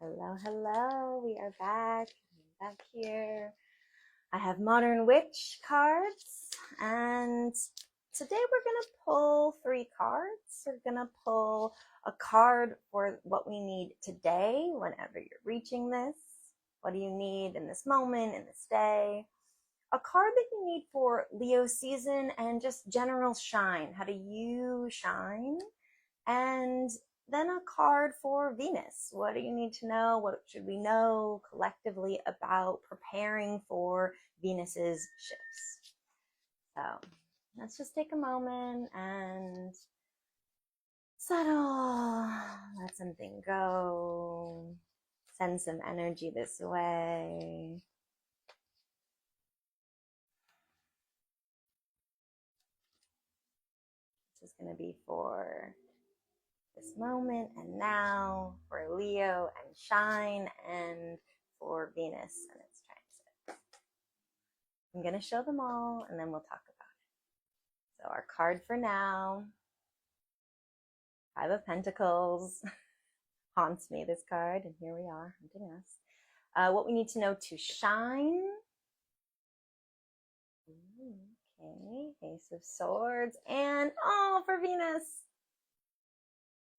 Hello, hello. We are back here. I have Modern Witch cards, and today we're going to pull three cards. We're going to pull a card for what we need today, whenever you're reaching this. What do you need in this moment, in this day? A card that you need for Leo season and just general shine. How do you shine? And then a card for Venus. What do you need to know? What should we know collectively about preparing for Venus's shifts? So let's just take a moment and settle. Let something go. Send some energy this way. This is going to be for this moment and now, for Leo and shine, and for Venus and its transit. I'm going to show them all and then we'll talk about it. So our card for now, Five of Pentacles, haunts me, this card, and here we are, haunting us. What we need to know to shine. Okay, Ace of Swords, and for Venus.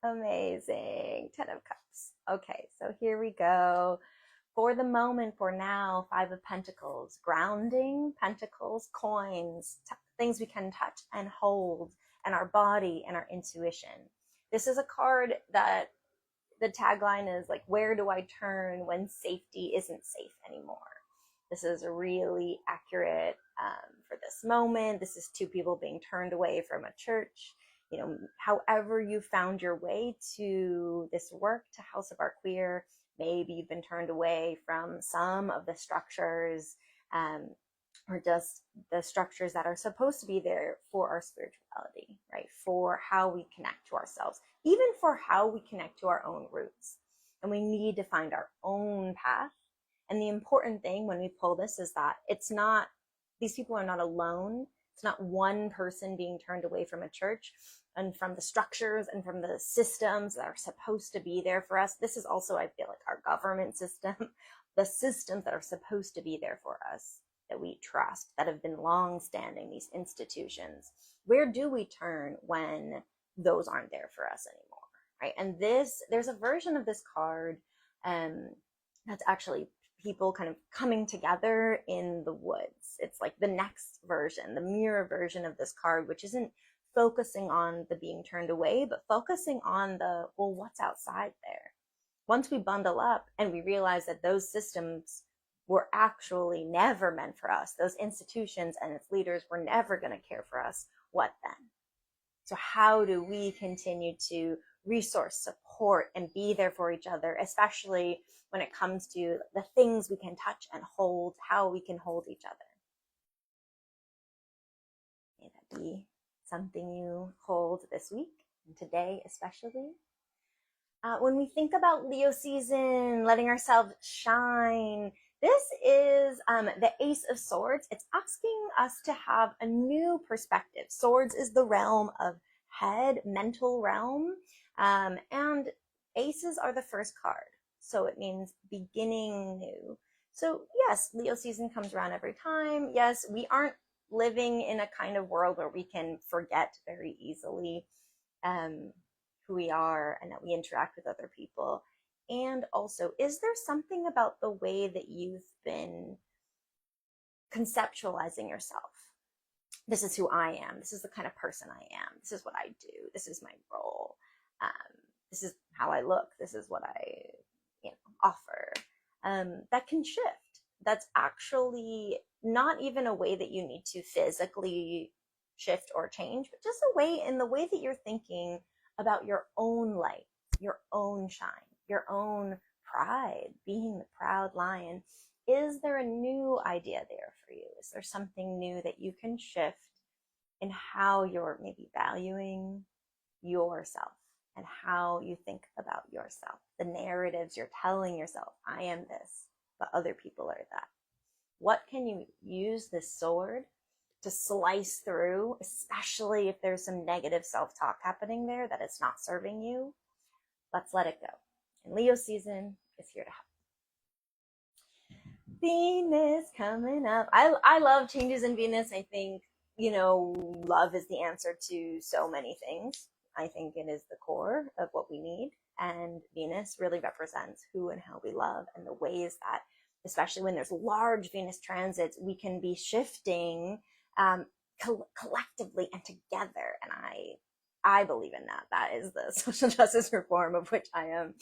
Amazing. Ten of Cups. Okay, so here we go. For the moment, for now, Five of Pentacles. Grounding, pentacles, coins, things we can touch and hold, and our body and our intuition. This is a card that the tagline is like, where do I turn when safety isn't safe anymore? This is really accurate for this moment. This is two people being turned away from a church. You know, however you found your way to this work, to House of Art Queer, maybe you've been turned away from some of the structures or just the structures that are supposed to be there for our spirituality, right? For how we connect to ourselves, even for how we connect to our own roots. And we need to find our own path. And the important thing when we pull this is that it's not, these people are not alone. It's not one person being turned away from a church and from the structures and from the systems that are supposed to be there for us. This is also, I feel like, our government system, the systems that are supposed to be there for us, that we trust, that have been long-standing, these institutions. Where do we turn when those aren't there for us anymore, right? And there's a version of this card that's actually people kind of coming together in the woods. It's like the next version, the mirror version of this card, which isn't focusing on the being turned away, but focusing on the, well, what's outside there? Once we bundle up and we realize that those systems were actually never meant for us, those institutions and its leaders were never going to care for us, what then? So how do we continue to resource, support, and be there for each other, especially when it comes to the things we can touch and hold, how we can hold each other? May that be something you hold this week and today especially. When we think about Leo season, letting ourselves shine, this is the Ace of Swords. It's asking us to have a new perspective. Swords is the realm of head, mental realm, and aces are the first card. So it means beginning new. So yes, Leo season comes around every time. Yes, we aren't living in a kind of world where we can forget very easily who we are and that we interact with other people. And also, is there something about the way that you've been conceptualizing yourself? This is who I am. This is the kind of person I am. This is what I do. This is my role. This is how I look. This is what I, offer. That can shift. That's actually not even a way that you need to physically shift or change, but just a way in the way that you're thinking about your own light, your own shine, your own pride, being the proud lion. Is there a new idea there for you? Is there something new that you can shift in how you're maybe valuing yourself and how you think about yourself? The narratives you're telling yourself, I am this, but other people are that. What can you use this sword to slice through, especially if there's some negative self-talk happening there that it's not serving you? Let's let it go. And Leo season is here to help. Venus coming up. I love changes in Venus. I think, love is the answer to so many things. I think it is the core of what we need. And Venus really represents who and how we love, and the ways that, especially when there's large Venus transits, we can be shifting collectively and together. And I believe in that. That is the social justice reform of which I am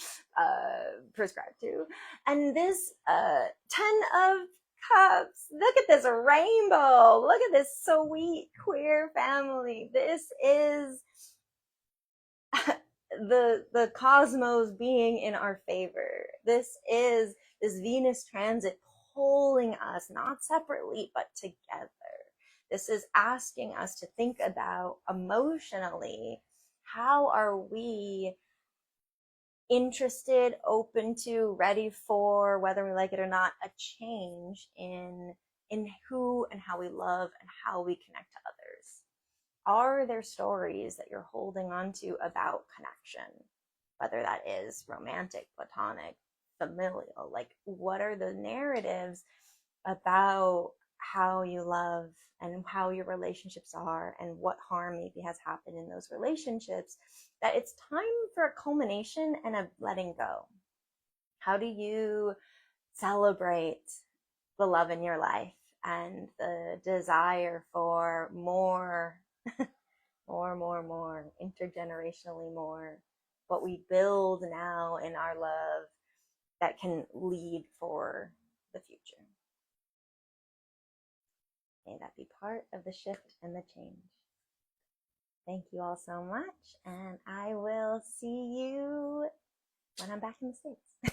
prescribed to. And this 10 of Cups, look at this rainbow. Look at this sweet queer family. This is the cosmos being in our favor. This is this Venus transit pulling us, not separately, but together. This is asking us to think about emotionally, how are we interested, open to, ready for, whether we like it or not, a change in who and how we love and how we connect to others. Are there stories that you're holding on to about connection, whether that is romantic, platonic, familial? Like, what are the narratives about how you love and how your relationships are, and what harm maybe has happened in those relationships, that it's time for a culmination and a letting go? How do you celebrate the love in your life and the desire for more, more, intergenerationally more, what we build now in our love that can lead for the future? May that be part of the shift and the change. Thank you all so much, and I will see you when I'm back in the States.